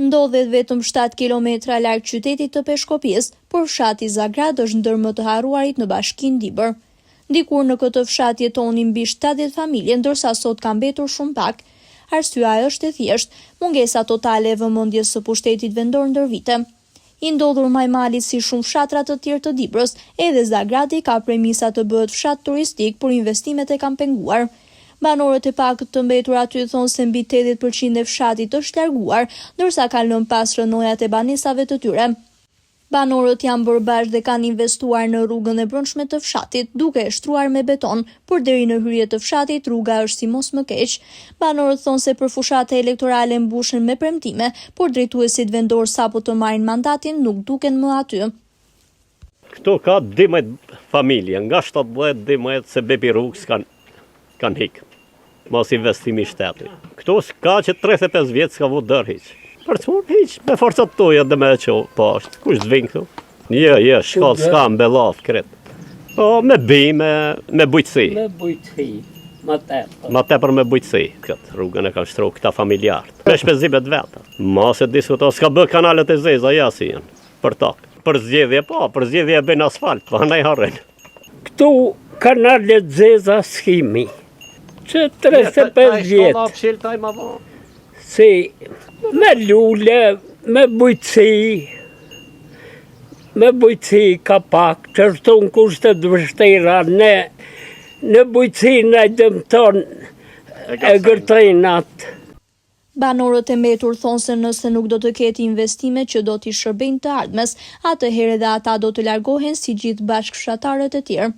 Ndodhet vetëm 7 kilometra larg qytetit të Peshkopis, por fshati Zagrad është ndër më të harruarit në Bashkinë Dibër. Dikur në këtë fshat jetonin mbi 70 familje, ndërsa sot ka mbetur shumë pak. Arsyeja është e thjeshtë, mungesa totale e vëmendjes së pushtetit vendor ndër vite. I ndodhur Majmalit si shumë fshatra të tjerë të Dibrës, edhe Zagradi ka premisa të bëhet fshat turistik, por investimet e kanë penguar. Banorët e pakët të mbetur aty thonë se mbi 80% e fshatit është larguar, ndërsa kanë lënë pas rënojat e banesave të tyre. Banorët janë bërë bashkë dhe kanë investuar në rrugën e brendshme të fshatit, duke e shtruar me beton, por deri në hyrje të fshatit rruga është si mos më keq. Banorët thonë se për fushatë elektorale mbushen me premtime, por drejtuesit vendor sapo të marrin mandatin nuk duken më aty. Këtu ka 12 familje, nga 17-12 se bebi rrugës kanë hikë. Mos investimi shteti. Këtu ka që 35 vjetë s'ka vu dërë hiq. Për të mund hiq, me forcat toja dhe me e qo, po është, kush t'vin këtu? Shkallë s'ka mbellat kretë. Po me bime, me bujtësi. Me bujtësi, ma tepër. Ma tepër me bujtësi, këtë rrugën e kanë shtru këta familjartë. Me shpezimet veta. Mos e diskuto, s'ka bë kanalet e zeza, ja si janë, për takë. Për zgjedhje, po, për zgjedhje e bëjnë asfalt, po anaj harren. Këtu kanalet zeza s'kimi. Që 35 vjetë. Si, me lule, me bujtësi ka pak, që është në kushtet vështira, në bujtësi në dëmton e gërtojnë atë. Banorët e mbetur thonë se nëse nuk do të ketë investime që do t'i shërbejnë të ardhmes, atëherë dhe ata do të largohen si gjithë bashkëfshatarët e tjerë.